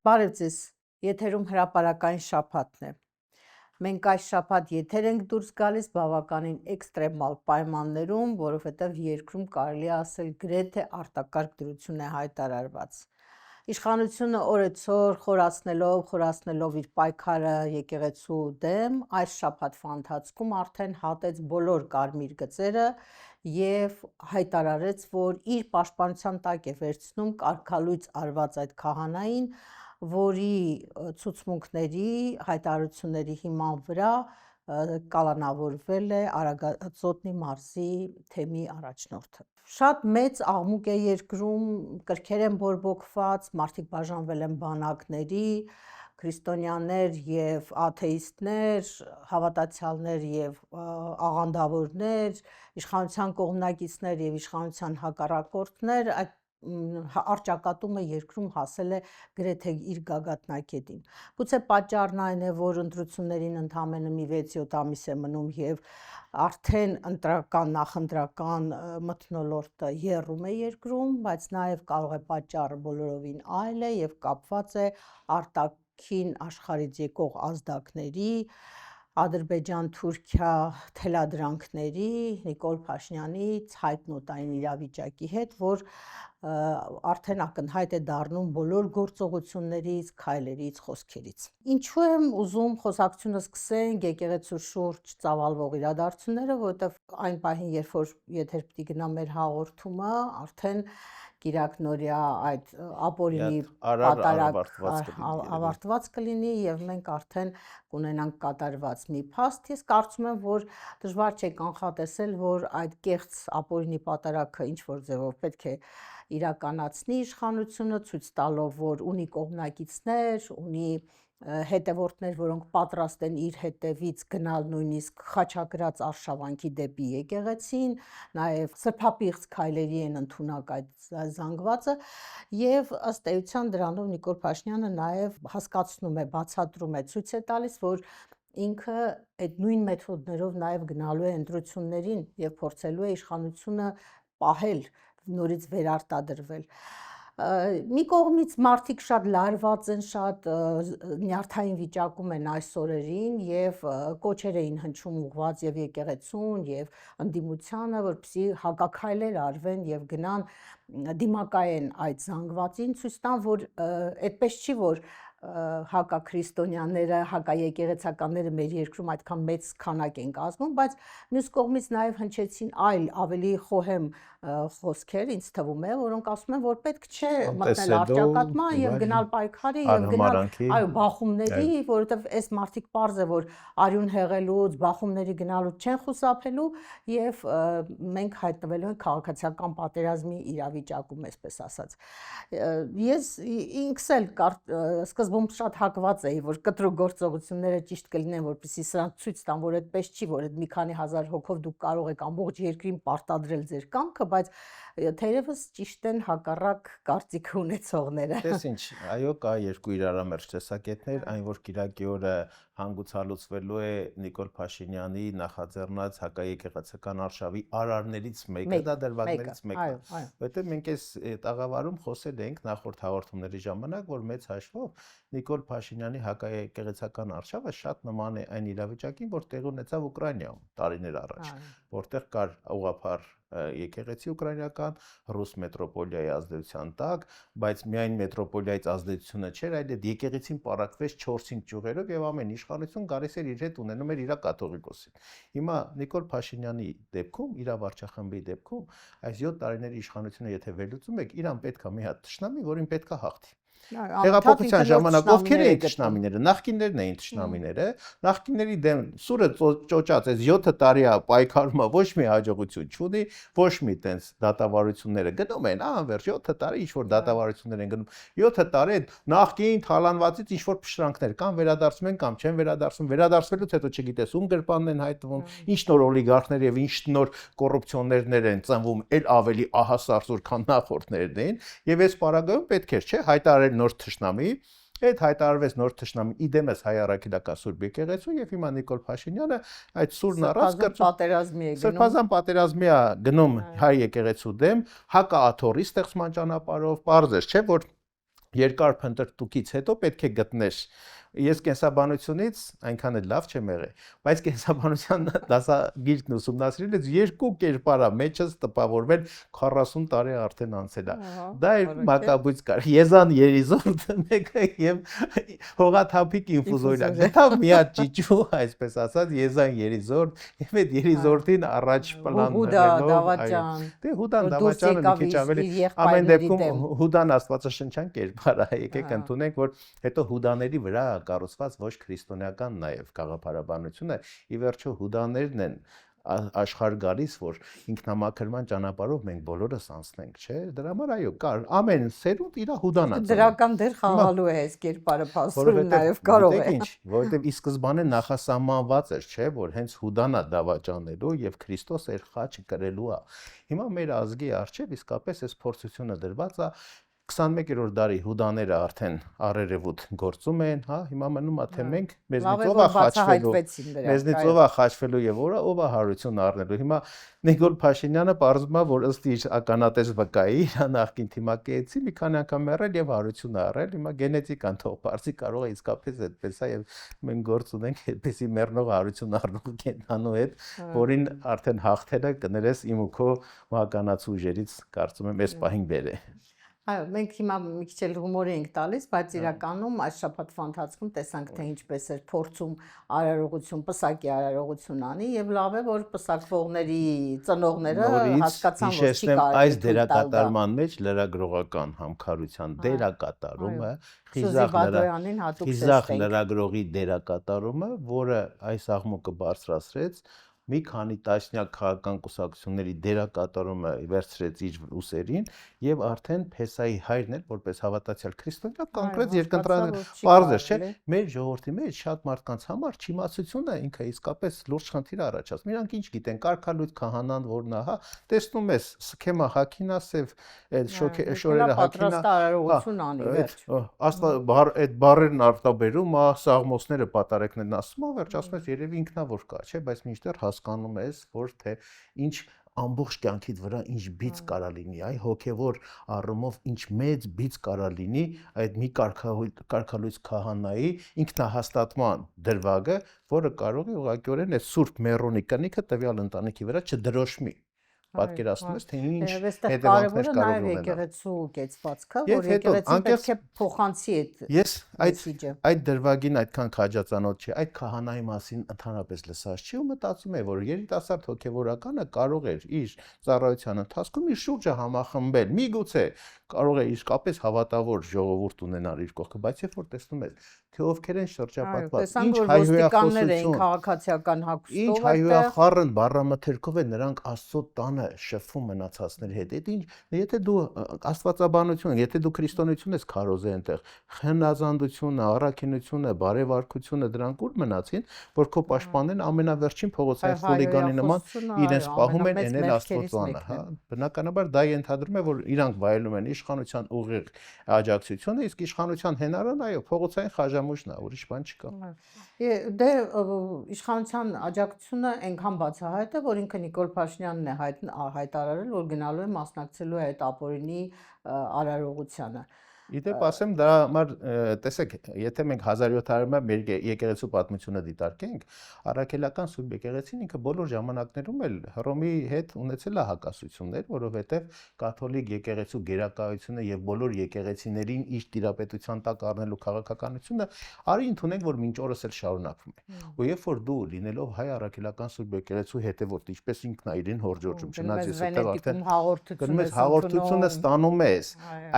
Բարև ձեզ, եթերում հրապարակային շաբաթն է։ Մենք այս շաբաթ եթեր ենք դուրս գալիս բավականին էքստրեմալ պայմաններում, որովհետև երկրում կարելի ասել գրեթե արտակարգ դրություն է հայտարարված։ Իշխանությունը օրեցօր խորացնելով իր պայքարը եկեղեցու դեմ, այս շաբաթվա ընթացքում արդեն հատեց բոլոր կարմիր գծերը և հայտարարեց, որ իր պաշտպանության տակ է վերցնում կարգալույծ արված այդ քահանային, որի ցուցմունքների հայտարարությունների հիման վրա կալանավորվել է Արագածոտնի մարզի թեմի առաջնորդը։ Շատ մեծ աղմուկ է երկրում, կրքեր են բորբոքված, մարդիկ բաժանվել են բանակների, քրիստոնյաներ և աթեիստներ, հավատացյալներ և աղանդավորներ, իշխանության կողմնակիցներ և իշխանության հակառակորդներ, այդ առճակատումը երկրում հասել է գրեթե իր գագաթնակետին։ Գուցե պատճառն այն է, որ ընտրություններին ընդամենը մի 6-7 ամիս է մնում և արդեն նախընտրական մթնոլորտը եռում է երկրում, բայց նաև կարող է պատճառը բոլորովին այլ է և կապված է արտաքին աշխարհից եկող ազդակների, Ադրբեջան-Թուրքիա թելադրանքների, Նիկոլ Փաշինյանի ցայտնոտային իրավիճակի հետ, որ արդեն ակնհայտ է դառնում բոլոր գործողություններից, քայլերից, խոսքերից։ Ինչու եմ ուզում խոսակցությունը սկսենք եկեղեցու շուրջ ծավալվող իրադարձությունները, որովհետև այն պահին, երբ որ եթեր պիտի գնա մեր հաղորդումը, արդեն կիրակնօրյա այդ ապօրինի պատարագ ավարտված կլինի և մենք արդեն կունենանք կատարված մի փաստ։ Ես կարծում եմ, որ դժվար չէ կանխատեսել, որ այդ կեղծ ապօրինի պատարագը ինչ-որ ձևով պետք է իրականացնի իշխանությունը, ցույց տալով, որ ունի կողմնակիցներ, ունի հետևորդներ, որոնք պատրաստ են իր հետևից գնալ նույնիսկ խաչակրաց արշավանքի դեպի եկեղեցին, նաև սրբապիղծ քայլերի են ընդունակ այդ զանգվածը և ըստ էության դրանով Նիկոլ Փաշինյանը նաև հասկացնում է, բացատրում է, ցույց է տալիս, որ ինքը այդ նույն մեթոդներով նաև գնալու է ընտրություններին և փորձելու է իշխանությունը պահել, նորից վերարտադրվել։ Մի կողմից մարդիկ շատ լարված են, շատ նյարդային վիճակում են այս օրերին և կոչեր էին հնչում ուղղված և եկեղեցուն և ընդդիմությանը, որպեսզի հակաքայլեր արվեն և գնան դիմակայեն այդ զանգվածին, ցույց տան, որ այդպես չի, որ հակաքրիստոնյաները, հակաեկեղեցականները մեր երկրում այդքան մեծ քանակ են կազմում, բայց մյուս կողմից նաև հնչեցին այլ ավելի խոհեմ խոսքեր, ինձ թվում է, որոնք ասում են, որ պետք չէ մտնել առճակատման և գնալ պայքարի և գնալ բախումների, որովհետև այս մարդիկ պարզ է, որ արյուն հեղելուց, բախումների գնալուց չեն խուսափելու և մենք հայտնվելու ենք քաղաքացիական պատերազմի իրավիճակում, այսպես ասած։ Ես ինքս էլ սկզբում շատ հակված էի, որ կտրուկ գործողությունները ճիշտ կլինեն, որպեսզի սրանք ցույց տան, որ այդպես չի, որ այդ մի քանի հազար հոգով դուք կարող եք ամբողջ երկրին պարտադրել ձեր կամքը, բայց թերևս ճիշտ են հակառակ կարծիքը ունեցողները։ Տես ինչ, այո, կա երկու իրարամերժ տեսակետներ, այն որ կիրակի օրը հանգուցալուծվելու է Նիկոլ Փաշինյանի նախաձեռնած հակաեկեղեցական արշավի արարներից մեկը, դա դրվագներից մեկն է, որովհետև մենք այս տաղավարում խոսել ենք նախորդ հաղորդումների ժամանակ, որ մեծ հաշվով Նիկոլ Փաշինյանի հակաեկեղեցական արշավը շատ նման է այն իրավիճակին, որ տեղի ունեցավ Ուկրաինայում տարիներ առաջ, որտեղ կար ուղղափառ եկեղեցի ուկրաինական, ռուս մետրոպոլիայի ազդեցության տակ, բայց միայն մետրոպոլիայից ազդեցությունը չէր, այլ այդ եկեղեցին պարակվեց 4-5 ճյուղերով եւ ամեն իշխանություն գալիս էր իր հետ ունենում էր իր կաթողիկոսին։ Հիմա Նիկոլ Փաշինյանի դեպքում, իր վարչախմբի դեպքում, այս 7 տարիների իշխանությունը եթե վերլուծում եք, իրան պետք է մի հատ թշնամի, որին պետք է հաղթի։ Տեղափոխության ժամանակ ովքեր էին թշնամիները, նախկիններն էին թշնամիները, նախկինների դեմ սուրը ճոճած այս 7 տարի պայքարում ոչ մի հաջողություն չունի, ոչ մի տենց դատավարությունները գնում են, անվերջ 7 տարի ինչ որ դատավարություններ են գնում, 7 տարի այդ նախկին թալանվածից ինչ որ փշրանքներ կան, վերադարձում են կամ չեն վերադարձում, վերադարձվելուց հետո չգիտես ում գրպանն են հայտնվում, ինչ նոր օլիգարխներ եւ ինչ նոր կոռուպցիոներներ են ծնվում, այլ ավելի ահասարսուր քան նախորդներն են, եւ այս պարագայում պետք է, չէ, հայտարարել նոր թշնամի, այդ հայտարարվեց նոր թշնամի իդեմս հայ առաքելական Սուրբ եկեղեցու եւ հիմա Նիկոլ Փաշինյանը այդ սուրն առած սրբազան պատերազմի է գնում հայ եկեղեցու դեմ, հակաաթոռի ստեղծման ճանապարհով, պարզ է, չէ, որ երկար փնտրտուքից հետո պետք է գտնես ես կենսաբանությունից այնքան էլ լավ չեմ եղել բայց կենսաբանության դասագիրքն ուսումնասիրելուց երկու կերպար է մեջս տպավորվել 40 տարի արդեն անցել է դա երկու մակաբույց կար Եզան Երիզորդը մեկը եւ հողաթափիկ ինֆուզորիա դա միա ճիճու այսպես ասած Եզան Երիզորդ եւ այդ Երիզորդին առաջ պլան դավաճան դե Հուդան դավաճանը մի քիչ ավելի ամեն դեպքում Հուդան աստվածաշնչյան կերպար է եկեք ընդունենք որ հետո Հուդաների վրա կառուցված ոչ քրիստոնեական նաև գաղափարաբանությունը ի վերջո Հուդաներն են աշխարհ գալիս որ ինքնամաքրման ճանապարհով մենք բոլորս անցնենք չէ դրա համար այո կար ամեն սերունդ իր Հուդան է դրական դեր խաղալու է այս կերպարը փաստորեն նաև կարող է որովհետև ի սկզբանե նախասահմանված էր չէ որ հենց Հուդան է դավաճանելու եւ Քրիստոս էր խաչը կրելու է հիմա մեր ազգի արչեւ իսկապես այս փորձությունը դրված է 21-րդ դարի Հուդաները արդեն առերևույթ գործում են, հա, հիմա մնում է թե մենք մեզնից ով է խաչվելու եւ ով է հարություն առնելու։ Հիմա Նիկոլ Փաշինյանը պարզում է, որ ըստ իր ականատես վկայի, իր նախկին թիմակիցի մի քանի անգամ մեռել եւ հարություն առել։ Հիմա գենետիկան թող բարձի կարող է իսկապես այդպես է եւ մենք գործ ունենք այդպեսի մեռնող հարություն առնող կենտանու հետ, որին արդեն հաղթելը կներես իմ ու քո մահկանացու ուժերից կարծում եմ այս պահին բեր է։ Այո, մենք հիմա մի քիչ էլ հումոր ենք տալիս, բայց իրականում այս շաբաթվա ընթացքում տեսանք թե ինչպես էր փորձում արարողություն, պսակի արարողություն անի եւ լավ է որ պսակվողների ծնողները հասկացան որ չի կարելի այս դերակատարման մեջ լրագրողական համքարության դերակատարումը Խիզախ լրագրողի դերակատարումը, որը այս աղմուկը բարձրացրեց մի քանի տասնյակ քաղաքական կուսակցությունների դերակատարումը վերցրեց իր ուսերին եւ արդեն Փեսայի հայրն էլ որպես հավատացյալ քրիստոնյա կոնկրետ երկընտրական բարձր չէ մեր ժողովրդի մեջ շատ մարդկանց համար չիմացությունը ինքը իսկապես լուրջ խնդիր առաջացնում իրանք ինչ գիտեն կարգալույթ քահանան որն է հա տեսնում ես սքեմա հակինասև այդ շորերը հակինա այդ բառերն արտաբերում սաղմոսները պատարեկներն ասում վերջ ասում ես երևի ինքնավոր կա չէ բայց մինչդեռ հասկանում ես որ թե ինչ ամբողջ կյանքիդ վրա ինչ բիծ կարա լինի այ հոգևոր առումով ինչ մեծ բիծ կարա լինի այդ մի կարգալույց քահանայի ինքնահաստատման դրվագը որը կարող է ուղղակիորեն այդ սուրբ մերոնի կնիքը տվյալ ընտանիքի վրա չդրոշմի պատկերացնում ես թե ինչ հետևանքներ կարող ունենա եկեղեցու կեցվածքը որ եկեղեցին պետք է փոխանցի այդ դրվագին այդքան քաջածանոթ չի այդ քահանայի մասին ընդհանրապես լսած չի ու մտածում է որ երիտասարդ հոգևորականը կարող էր իր ծառայության ընթացքում իր շուրջը համախմբել միգուցե կարող է իսկապես հավատավոր ժողովուրդ ունենալ իր կողքը բայց երբ որ տեսնում ես թե ովքեր են շրջապատված ինչ հայհոյախոսություն քաղաքացիական հագուստով ինչ հայհոյախառն բառամթերքով է նրանք Աստծո տանը շփվում մնացածների հետ այդ ինչ եթե դու աստվածաբանություն եթե դու քրիստոնեություն ես քարոզե այնտեղ խնազանդությունը առաքինությունը բարեվարկությունը դրանք ուր մնացին որ քո պաշտպանեն ամենավերջին փողոցային խուլիգանի նման իրենց պահում են էնել Աստծո տանը հա բնականաբար դա ենթադրում է որ իրանք վայելում են իշխանության ուղիղ աջակցությունը իսկ իշխանության հենարան այո փողոցային խաժամուշն է ուրիշ բան չկա դե իշխանության աջակցությունը այնքան բացահայտ է որ ինքը Նիկոլ Փաշինյանն է հայտարարել որ գնալու է մասնակցելու է այդ ապօրինի արարողությանը Իդեպ ասեմ դրա համար տեսեք եթե մենք 1700-ը մեր եկեղեցու պատմությունը դիտարկենք առաքելական Սուրբ եկեղեցին ինքը բոլոր ժամանակներում էլ Հռոմի հետ ունեցել է հակասություններ որովհետև կաթոլիկ եկեղեցու գերակայությունը եւ բոլոր եկեղեցիներին իր տիրապետության տակ առնելու քաղաքականությունը արի ընդունենք որ մինչ օրս էլ շարունակվում է ու երբ որ դու լինելով հայ առաքելական Սուրբ եկեղեցու հետևորդ ինչպես ինքն է իրեն հորջորջում չնայած ես այդտեղ արդեն հաղորդությունը ստանում ես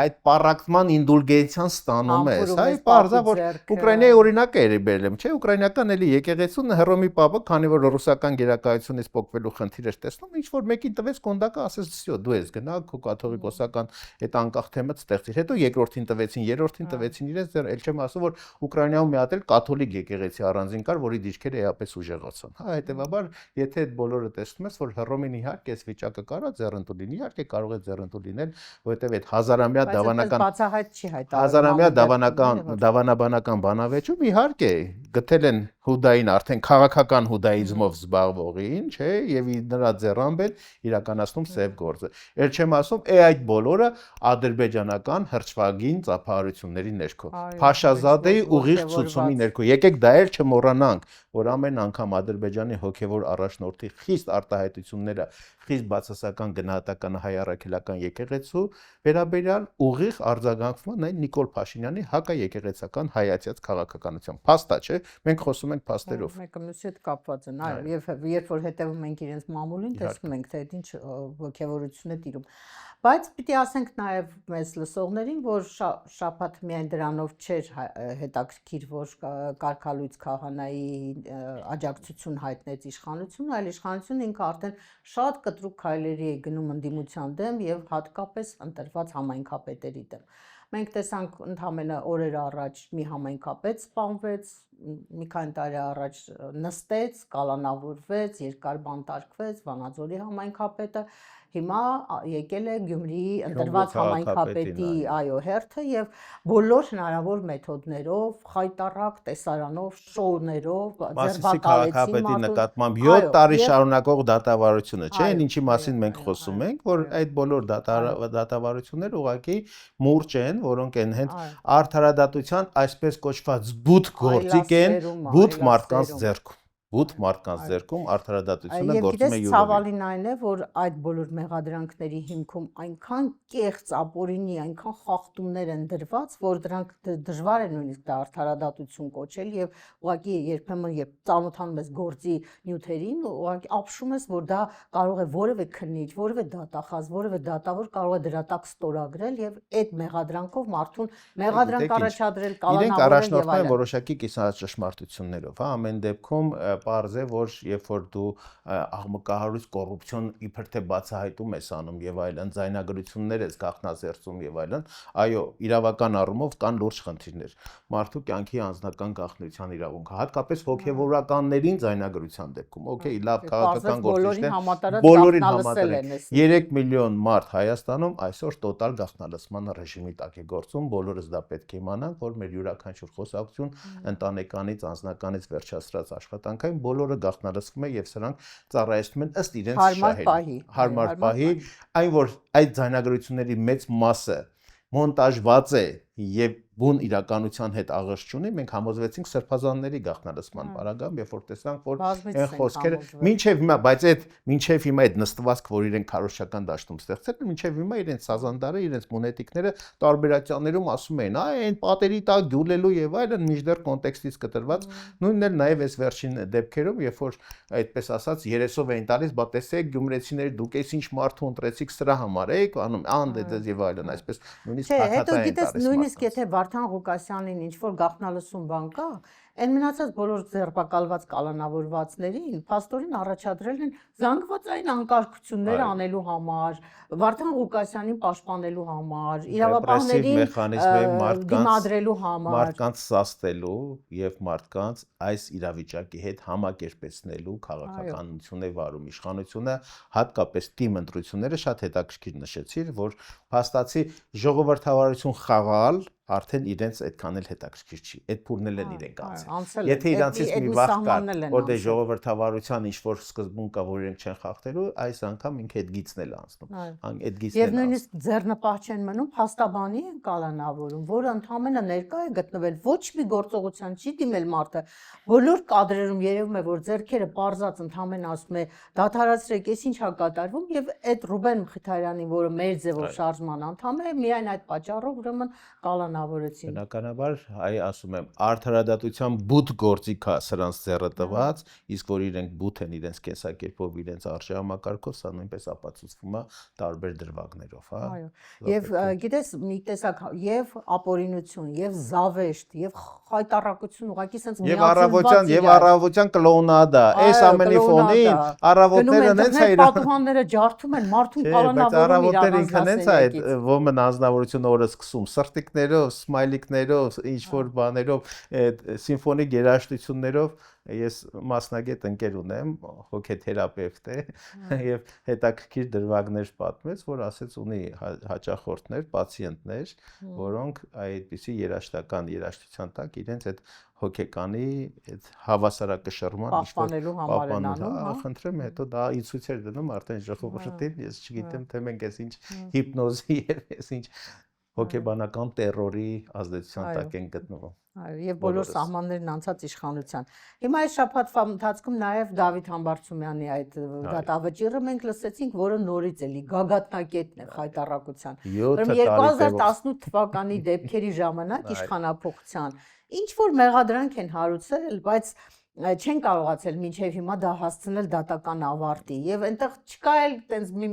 այդ պարակտման ինդուլգենցիան ստանում ես, այ բարձա որ Ուկրաինայի օրինակը էի բերեմ, չէ, ուկրաինական էլի եկեղեցուն Հռոմի Պապը, քանի որ ռուսական գերակայությունից փոխվելու խնդիր էր տեսնում, ինչ որ մեկին տվեց կոնդակը, ասեց, «Սյո, դու ես գնա, քո կաթողիկոսական այդ անկախ թեմը ստեղծիր»։ Հետո երկրորդին տվեցին, երրորդին տվեցին իրենց, դեռ ել չեմ ասում, որ Ուկրաինայում մի հատ էլ կաթոլիկ եկեղեցի առանձին կար, որի դիրքերը էապես ուժեղացան։ Հա, հետեւաբար, եթե այդ բոլորը տեսնում ես, որ Հռոմին իհարկե այս վիճակը կարա ձեռնտու լինի, իհարկե կարող է ձեռնտու լինել, որովհետև այդ հազարամյա դավանական բացահայտ չի Հազարամյա դավանաբանական բանավեճում իհարկե գտել են հուդային արդեն քաղաքական հուդայիզմով զբաղվողին, չէ, եւ նրա ձեռամբ են իրականացնում սև գործը։ Էլ չեմ ասում, այդ բոլորը ադրբեջանական հրճվագին ծափահարությունների ներքո, Փաշազադեի ուղիղ ցուցումի ներքո։ Եկեք դա էլ չմոռանանք, որ ամեն անգամ Ադրբեջանի հոգևոր առաջնորդի խիստ արտահայտությունները, խիստ բացասական գնահատականը հայ առաքելական եկեղեցու վերաբերյալ ուղիղ արձագանքվում են Նիկոլ Փաշինյանի հակաեկեղեցական հայացած քաղաքականության։ Փաստա, չէ՞։ Մենք խոսում ենք փաստերով։ Մեկը մյուսի հետ կապված են, այո, եւ երբ որ հետևում ենք իրենց մամուլին, տեսնում ենք թե ինչ ոգևորություն է տիրում։ Բայց պիտի ասենք նաև մեզ լսողներին, որ շաբաթ միայն դրանով չէր հետաքրքիր, որ կարգալույց քահանայի աջակցություն հայտնեց իշխանությունը, այլ իշխանությունը ինքը արդեն շատ կտրուկ քայլերի է գնում ընդդիմության դեմ եւ հատկապես ընտրված համայնքապետերի դեմ։ Մենք տեսանք ընդամենը օրեր առաջ մի համայնքապետ սպանվեց, մի քանի տարի առաջ նստեց, կալանավորվեց, երկար բանտարկվեց Վանաձորի համայնքապետը, հիմա եկել է Գյումրիի ընտրված համայնքապետի այո հերթը եւ բոլոր հնարավոր մեթոդներով, խայտարակ տեսարանով, շոուներով ձերբակալեցին նկատմամբ 7 տարի շարունակող դատավարությունը, չէ՞, ինչի մասին մենք խոսում ենք, որ այդ բոլոր դատավարությունները ուղղակի մուրճ են, որոնք են հենց արդարադատության այսպես կոչված բութ գործիք են, բութ մարդկանց ձեռքում։ Բութ մարդկանց ձեռքում արդարադատությունը գործում է յուրովի։ Ցավալին այն է, որ այդ բոլոր մեղադրանքների հիմքում այնքան կեղծ ապօրինի, այնքան խախտումներ են դրված, որ դրանք դժվար է նույնիսկ դա արդարադատություն կոչել եւ ուղղակի երբեմն երբ ծանոթանում ես գործի նյութերին, ուղղակի ապշում ես, որ դա կարող է որևէ քննիչ, որևէ դատախազ, որևէ դատավոր կարող է դրա տակ ստորագրել եւ այդ մեղադրանքով մարդուն մեղադրանք առաջադրել, կալանավորել եւ այլն։ Իրենք առաջնորդվում են որոշակի կիսաճշմարտություններով, հա, ամեն դեպքում պարզ է, որ երբ որ դու աղմկահարույց կոռուպցիոն իբր թե բացահայտում ես անում եւ այլն, ձայնագրություններ ես գաղտնազերծում եւ այլն, այո, իրավական առումով կան լուրջ խնդիրներ։ Մարդու կյանքի անձնական գաղտնիության իրավունքը, հատկապես հոգեվորականներին ձայնագրության դեպքում, օքեյ, լավ քաղաքական գործիչներ, բոլորին համատեղ 3 միլիոն մարդ Հայաստանում այսօր տոտալ գաղտնալսման ռեժիմի տակ է գործում, բոլորս դա պետք է իմանանք, որ մեր յուրաքանչյուր խոսակցություն ընտանեկանից, անձնականից վերջացրած աշխատանքային բոլորը գաղտնալսվում է եւ սրանք ծառայեցնում են ըստ իրենց շահերի, հարմար պահի, այն որ այդ ձայնագրությունների մեծ մասը մոնտաժված է եւ բուն իրականության հետ աղերս չունի, մենք համոզվեցինք սրբազանների գաղտնալսման պարագայում, երբ որ տեսանք, որ այն խոսքերը մինչեւ հիմա, բայց այդ մինչեւ հիմա այդ նստվածք, որ իրենք քարոշչական դաշտում ստեղծել են, մինչեւ հիմա իրենց սազանդարը, իրենց մոնետիկները տարբերակցաններում ասում էին, այն պատերի տակ դուլելու եւ այլն, մինչդեռ կոնտեքստից կտրված, նույնն էլ նաեւ այս վերջին դեպքերում, երբ որ այդպես ասած երեսով էին տալիս, բա տեսեք գյումրեցիներ, դուք էս ինչ մարդու ընտրեցիք սրա համար եք, անում անդեդես եւ այլն, այսպես նույնիսկ հատատային նույնիսկ եթե Վարդան Ղուկասյանին ինչ որ գաղտնալսում բան կա, այն մնացած բոլոր ձերբակալված կալանավորվածներին փաստորեն առաջադրել են զանգվածային անկարգություններ անելու համար, Վարդան Ղուկասյանին պաշտպանելու համար, իրավապահներին դիմադրելու համար, մարդկանց սաստելու եւ մարդկանց այս իրավիճակի հետ համակերպեցնելու քաղաքականություն է վարում իշխանությունը, հատկապես թիմ ընտրությունները շատ հետաքրքիր նշեցիր, որ փաստացի ժողովրդավարություն խաղալ արդեն իրենց այդքան էլ հետաքրքիր չի։ Այդ փուլն էլ են իրենք անցել։ Եթե իրանցից մի վախ կար, որ դե ժողովրդավարության ինչ որ սկզբուն կա, որ իրենք չեն խախտելու, այս անգամ ինքը այդ գիծն էլ անցնում։ Այդ գիծն եւ նույնիսկ ձեռնպահ չեն մնում, փաստաբանի են կալանավորում, որը ընդհանրապես ներկա է գտնվել, ոչ մի գործողության չի դիմել մարդը։ Բոլոր կադրերում երևում է, որ ձեռքերը պարզած ընդհանրապես ասում է դադարացրեք, ես ինչա կատարվում եւ այդ Ռուբեն Մխիթարյանին, որը մեր ձևով շարժման անդամ է, միայն այդ պատճառով ուրեմն կալանավորեցին։ Բնականաբար, այ ասում եմ, արդարադատության բութ գործիք է սրանց ձեռը տված, իսկ որ իրենք բութ են իրենց կեսակերպով, իրենց արժեհամակարգով, սա նույնպես ապացուցվում է տարբեր դրվագներով, հա։ Այո։ Եվ գիտես, մի տեսակ եւ ապօրինություն, եւ զավեշտ, եւ խայտարակություն, ուղղակի sense միացված եւ առավոտյան կլոունադա, այս ամենի ֆոնին առավոտները նենց է պատուհանները ջարդում են, մարդուն կալանավորում առավոտները ինքն նենց է այդ ոմն անձնավորությունը օրը սկսում սրտիկներով, սմայլիկներով, ինչ որ բաներով, այդ սիմֆոնիկ երաժշտություններով ես մասնագետ ընկեր ունեմ, հոգեթերապևտ է, եւ հետաքրքիր դրվագներ պատմեց, որ ասեց ունի հաճախորդներ, պացիենտներ, որոնք այդպիսի երաժշտական երաժշտության տակ իրենց այդ հոգեկանի այդ հավասարակշռման պահպանելու համար են անում, հա, խնդրեմ, հետո դա ինձ էր դնում արդեն ժողովրդին, ես չգիտեմ թե մենք այս ինչ հիպնոզի եւ այս ինչ հոգեբանական տերորի ազդեցության տակ են գտնվում։ Այո, եւ բոլոր սահմաններն անցած իշխանության։ Հիմա այս շաբաթվա ընթացքում նաեւ Դավիթ Համբարձումյանի այդ դատավճիռը մենք լսեցինք, որը նորից էլի գագաթնակետն է խայտառակության։ Ուրեմն 2018 թվականի դեպքերի ժամանակ իշխանափոխության ինչ որ մեղադրանք են հարուցել, բայց չեն կարողացել մինչև հիմա դա հասցնել դատական ավարտի եւ այնտեղ չկա էլ տենց մի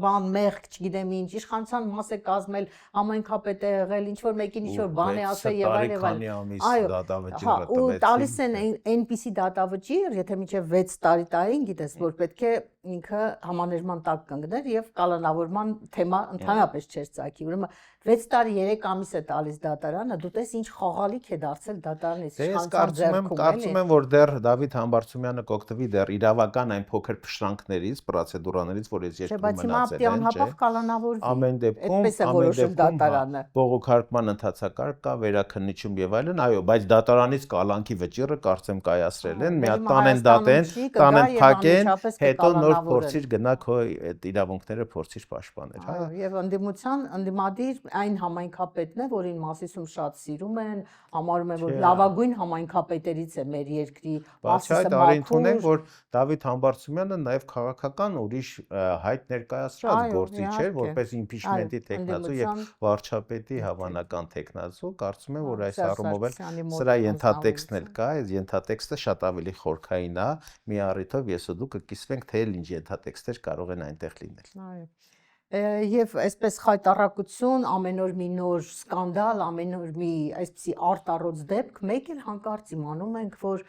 բան մեղք, չգիտեմ ինչ, իշխանության մաս է կազմել, համայնքապետ է եղել, ինչ որ մեկին ինչ որ բան է ասել եւ այլն։ Այո, ու տալիս են այնպիսի դատավճիռ, եթե մինչև 6 տարի տային, գիտես, որ պետք է ինքը համաներման տակ կանգներ եւ կալանավորման թեմա ընդհանրապես չէր ծագի։ Ուրեմն 6 տարի 3 ամիս է տալիս դատարանը, դու տես ինչ խաղալիք է դարձել դատարանը, իշխանության ձեռքում։ Կարծում եմ, որ դեռ Դավիթ Համբարձումյանը կօգտվի դեռ իրավական այն փոքր փշրանքներից, պրոցեդուրաներից, որ ես երկու մնացել են, չէ։ Ամեն դեպքում բողոքարկման ընթացակարգ կա, վերաքննիչում եւ այլն, այո, բայց դատարանից կալանքի վճիռը կարծեմ կայացրել են, մի հատ տանեն դատեն, տանեն փակեն, հետո նոր փորձիր գնա քո այդ իրավունքները փորձիր պաշտպանել, հա։ Եվ ընդդիմադիր այն համայնքապետն է, որին Մասիսում շատ սիրում են, համարում են, որ լավագույն համայնքապետերից է մեր երկրի, Մասիսը մաքուր, որ Դավիթ Համբարձումյանը նաև քաղաքական ուրիշ հայտ ներկայացրած գործիչ էր, որպես իմպիչմենտի տեխնացու եւ վարչապետի հավանական տեխնացու, կարծում եմ, որ այս առումով էլ սրա ենթատեքստն էլ կա, այս ենթատեքստը շատ ավելի խորքային է, մի առիթով ես ու դու կկիսվենք, թե ինչ ենթատեքստեր կարող են այնտեղ լինել։ Այո։ Եվ այսպես խայտառակություն, ամեն օր մի նոր սկանդալ, ամեն օր մի այսպիսի արտառոց դեպք, մեկ էլ հանկարծ իմանում ենք, որ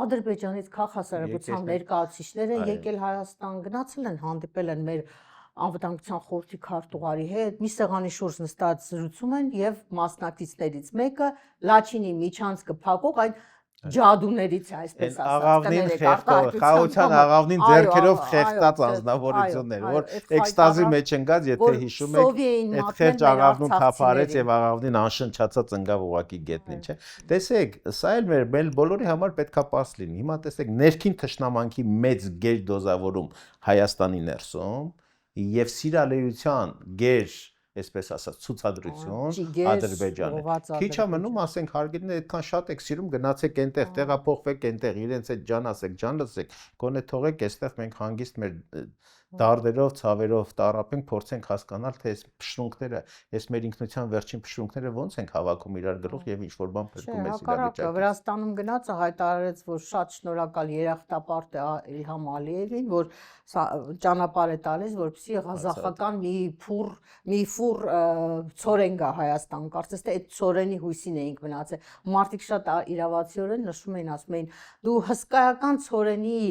Ադրբեջանից քաղաքասարակության ներկայացուցիչները եկել Հայաստան, գնացել են, հանդիպել են մեր անվտանգության խորհրդի քարտուղարի հետ, մի սեղանի շուրջ նստած զրուցում են եւ մասնակիցներից մեկը Լաչինի միջանցքը փակող այն ջադուներից է, այսպես ասած, խաղաղության աղավնին ձեռքերով խեղտած անձնավորություններ, որ էքստազի մեջ ընկած, եթե հիշում եք, այդ խեղճ աղավնուն թափարեց եւ աղավնին անշնչացած ընկավ ուղակի գետնին, չէ։ Տեսեք, սա էլ մեր բոլորի համար պետքա պարզ լինի։ Հիմա տեսեք, ներքին թշնամանքի մեծ գեր դոզավորում Հայաստանի ներսում եւ սիրալեյության գեր այսպես ասած ցուցադրություն Ադրբեջանի։ Քիչ է մնում, ասենք հարգելին այդքան շատ եք սիրում, գնացեք այնտեղ, տեղափոխվեք այնտեղ, իրենց այդ ջան ասեք, ջան լսեք, գոնե թողեք այստեղ մենք հանգիստ մեր դարդերով, ցավերով տառապենք, փորձենք հասկանալ, թե այս փշրունքները, այս մեր ինքնության վերջին փշրունքները ոնց են հավաքում իրար գլուխ եւ ինչ որ բան փրկում է իրավիճակը։ Վրաստանում գնացը հայտարարեց, որ շատ շնորհակալ երախտապարտ է Իլհամ Ալիևին, որ ճանապարհ է տալիս, որպեսզի ղազախական մի ֆուր ցորեն գա Հայաստան, կարծես թե այդ ցորենի հույսին էինք մնացել։ Մարդիկ շատ իրավացիորեն նշում էին, ասում էին, դու հսկայական ցորենի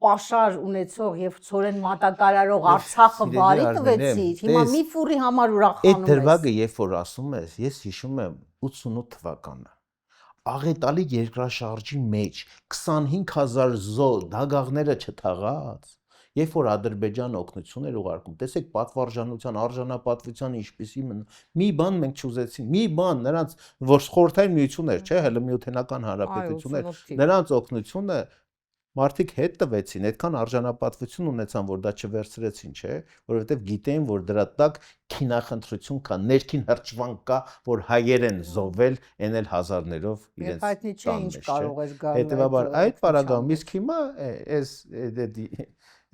պաշար ունեցող եւ ցորեն մատակարարող Արցախը վարի տվեցիր, հիմա մի ֆուրի համար ուրախանում ես։ Այդ դրվագը երբ որ ասում ես, ես հիշում եմ 88 թվականը աղետալի երկրաշարժի մեջ 25000 զո դագաղները չթաղած, երբ որ Ադրբեջանը օգնություն էր ուղարկում, տեսեք պատվարժանության, արժանապատվության ինչպիսի մի բան մենք չուզեցինք, մի բան նրանց որ խորհրդային միություն էր, չէ, հələ միութենական հանրապետություն էր, նրանց օգնությունը մարդիկ հետ տվեցին, այդքան արժանապատվություն ունեցան, որ դա չվերցրեցին, չէ, որովհետև գիտեին, որ դրա տակ քինախնդրություն կա, ներքին հրճվանք կա, որ հայեր են զոհվել, էնել հազարներով իրենց տան մեջ, չէ։ Հետևաբար այդ պարագայում իսկ հիմա այս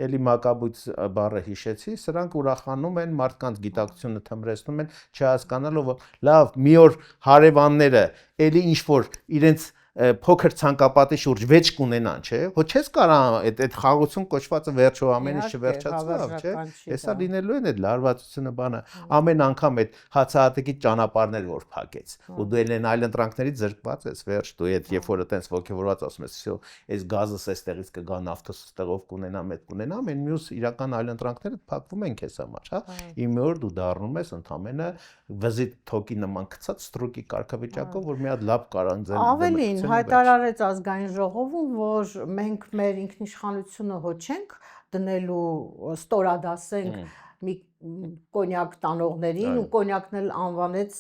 էլի մակաբույց բառը հիշեցի, սրանք ուրախանում են, մարդկանց գիտակցությունը թմրեցնում են, չհասկանալով, լավ, մի օր հարևանները էլի ինչ որ իրենց փոքր ցանկապատի շուրջ վեճ կունենան, չէ՞, ոչ չես կարող այդ խաղաղություն կոչվածը վերջո ամեն ինչ չվերջացավ, չէ՞։ Հեսա լինելու են այդ լարվածությունը բանը, ամեն անգամ այդ հացահատիկի ճանապարհներ որ փակեց, ու դու ելեն այլ ընտրանքներից զրկված ես, վերջ դու այդ երբ որ այտենց ոգևորված ասում ես, всё, այս գազը էստեղից կգա, նավթը ստեղով կունենամ, այդ կունենամ, այն մյուս իրական այլ ընտրանքները փակվում են քեզ համար, հա։ Իմի օր դու դառնում ես ընդամենը վզի թոկի նման գցած ստրուկի կարգավիճակով, որ մի հատ լավ կարանձեն։ Ավելին Փոփոխությունների հայտարարեց ազգային ժողովում, որ մենք մեր ինքնիշխանությունը հոչենք դնելու ստորադասենք մի կոնյակ տանողներին ու կոնյակն էլ անվանեց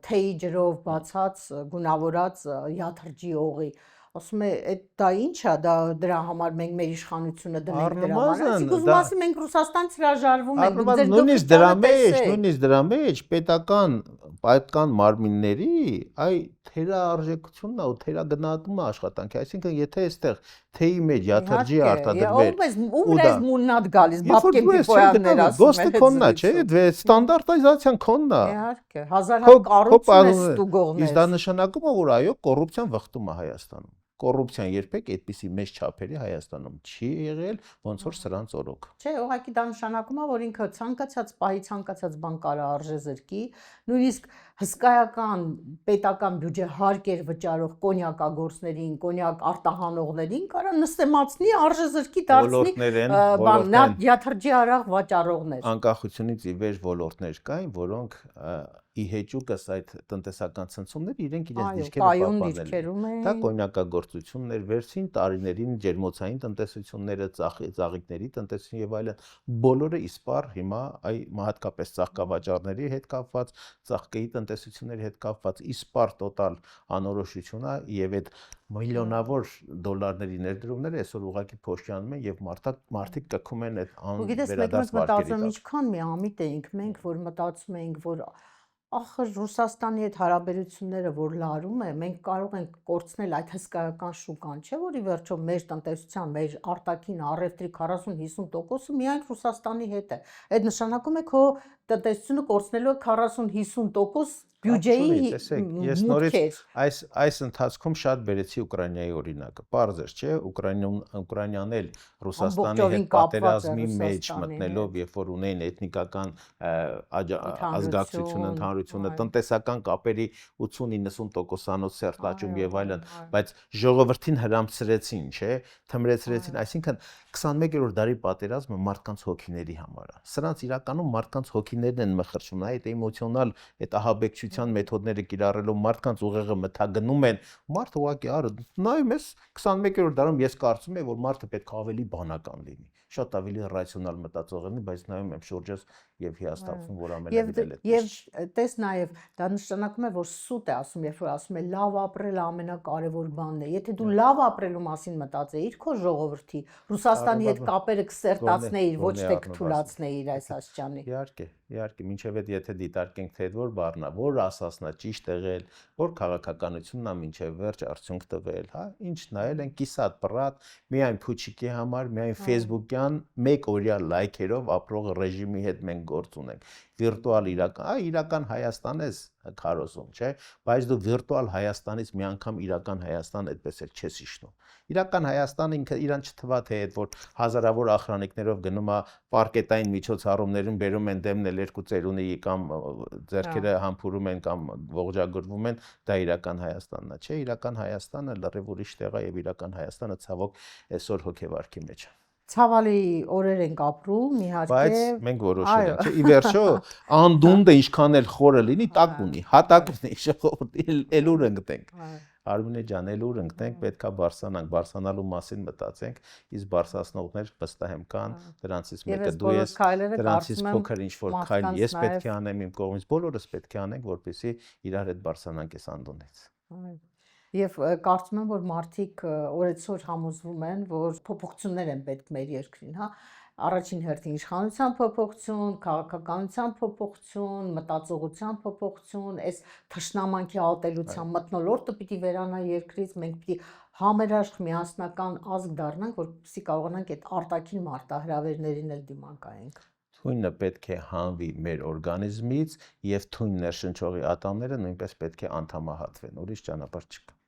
թեյի ջրով բացած գունավորած յաթրջի օղի ասում է դա ինչ է դա դրա համար մենք մեր իշխանությունը դնենք դրա համար ասիկ ուզում ասի մենք Ռուսաստանից հրաժարվում ենք ձեր նույնիսկ դրա մեջ պետական մարմինների այ թերարժեքությունն է ու թերագնահատումը աշխատանքի այսինքն եթե այստեղ թեյի մեջ յաթրջի արտադրվեր ու դա մուննատ գալիս բաբկեն պիպոյաններ ասում գոստը քոննա չէ ստանդարտայզացիան քոննա իհարկե հազար հատ կառուցում է ստուգողներ իսկ դա նշանակում է որ այո կոռուպցիան վխտում է Հայաստանում կոռուպցիան երբեք այդպիսի մեծ չափերի Հայաստանում չի եղել, ոնց որ սրանց օրոք։ Չէ, ուղղակի դա նշանակում է, որ ինքը ցանկացած պահի ցանկացած բան կարա արժե զրկի, նույնիսկ հսկայական պետական բյուջե հարկեր վճարող կոնյակագործներին, կոնյակ արտահանողներին կարա նստեմացնի արժե զրկի դարձնի բան յաթրջի արաղ վաճառողներ։ Անկախությունից ի վեր ոլորտներ կային, որոնք ի հեճուկս այդ տնտեսական ցնցումները իրենք իրենց դիրքերը պահպանել։ Դա կոնյակագործությունն էր վերջին տարիներին ջերմոցային տնտեսությունները, ծաղիկների տնտեսություն եւ այլն, բոլորը իսպառ հիմա այ հատկապես ծաղկավաճառների հետ կապված, ծաղկեի տնտեսությունների հետ կապված իսպառ տոտալ անորոշություն է եւ այդ միլիոնավոր դոլարների ներդրումները այսօր ուղղակի փոշիանում են եւ մարդիկ կքում են այդ անվերադարձ վարկերի։ Ինչքան միամիտ էինք մենք, որ մտածում էինք, որ ախր Ռուսաստանի հետ հարաբերությունները որ լարում է, մենք կարող ենք կորցնել այդ հսկայական շուկան, չէ՞ որ ի վերջո մեր տնտեսության, մեր արտաքին առևտրի 40-50%-ը միայն Ռուսաստանի հետ է։ Այդ նշանակում է քո տնտեսությունը կորցնելու է 40-50% բյուջեի ես նորից այս ընթացքում շատ բերեցի Ուկրաինայի օրինակը։ Պարզ էր, չէ՞, Ուկրաինան էլ Ռուսաստանի հետ պատերազմի մեջ մտնելով, երբ որ ունեն էթնիկական ազգակցություն, ընդհանրությունը, տնտեսական կապերի 80-90%-անոց սերտաճում եւ այլն, բայց ժողովրդին հրամցրեցին, չէ՞, թմրեցրեցին, այսինքն 21-րդ դարի պատերազմը մարդկանց հոգիների համար է։ Սրանց իրականում մարդկանց հոգիներն են մխրճում, այդ էմոցիոնալ, այդ ահաբեկչության մեթոդները կիրառելով մարդկանց ուղեղը մթագնում են, մարդը ուղղակի արը նայում ես 21-րդ դարում ես կարծում եմ, որ մարդը պետք է ավելի բանական լինի, շատ ավելի ռացիոնալ մտածող լինի, բայց նայում եմ շուրջս եւ հիասթափվում, որ ամենավետել է։ Եվ տես նաեւ դա նշանակում է, որ սուտ է ասում, երբ որ ասում է լավ ապրելը ամենակարևոր բանն է։ Եթե դու լավ ապրելու մասին մտածեիր քո ժողովրդի, Ռուսաստանի հետ կապերը կսերտացնեիր, ոչ թե կթուլացնեիր այս աստիճանի։ Իհարկե, մինչև այդ եթե դիտարկենք թե որ բառնա, որ ասածնա ճիշտ եղել, որ քաղաքականությունն է մինչև վերջ արդյունք տվել, հա, ինչ նայել են կիսատ պրատ, միայն փուչիկի համար, միայն Facebook-յան մեկ օրյա լայքերով ապրող ռեժիմի հետ մենք գործ ունենք։ Վիրտուալ իրական Հայաստան ես քարոզում, չէ՞, բայց դու վիրտուալ Հայաստանից մի անգամ իրական Հայաստան այդպես էլ չես իշնում։ Իրական Հայաստանը ինքը իրան չթվա թե այդ որ հազարավոր ախրանիկներով գնում է պարկետային միջոցառումներում բերում են դեմնել երկու ծերունի կամ ձեռքերը համբուրում են կամ ողջագրվում են, դա իրական Հայաստանն է, չէ՞, իրական Հայաստանը լրիվ ուրիշ տեղ է եւ իրական Հայաստանը ցավոք այսօր հոգեվարքի մեջ է։ Ցավալի օրեր ենք ապրում, իհարկե։ Բայց մենք որոշել ենք, չէ՞, ի վերջո անդունդը ինչքան էլ խորը լինի, տակ ունի, հատակ ունի, ժողովուրդ, ելուր ընկտենք։ Արմինե ջան, ելուր ընկտենք, պետքա բարսանանք, բարսանալու մասին մտածենք, իսկ բարսացնողներ վստահ եմ կան, դրանցից մեկը դու ես, դրանցից փոքր ինչ-որ քայլ ես պետք է անեմ իմ կողմից, բոլորս պետք է անենք, որպեսզի իրար հետ բարսանանք այս անդունդից։ Եվ կարծում եմ, որ մարդիկ օրեցօր համոզվում են, որ փոփոխություններ են պետք մեր երկրին, հա, առաջին հերթին իշխանության փոփոխություն, քաղաքականության փոփոխություն, մտածողության փոփոխություն, այս թշնամանքի ատելության մթնոլորտը պիտի վերանա երկրից, մենք պիտի համերաշխ միասնական ազգ դառնանք, որպեսզի կարողանանք այդ արտաքին մարտահրավերներին էլ դիմակայենք։ Թույնը պետք է հանվի մեր օրգանիզմից եւ թույն ներշնչողի ատամները նույնպես պետք է անդամահատվեն, ուրիշ ճանապարհ չկա։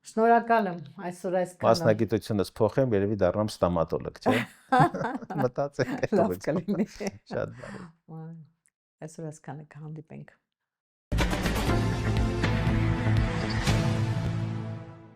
Շնորհակալ եմ այսօր այսքանը։ Մասնագիտությունս փոխեմ, երևի դառնամ ստոմատոլոգ, չէ՞։ Մտածեք այդ լավ կլինի։ Շատ բարի։ Այսօր այսքանը կհանդիպենք։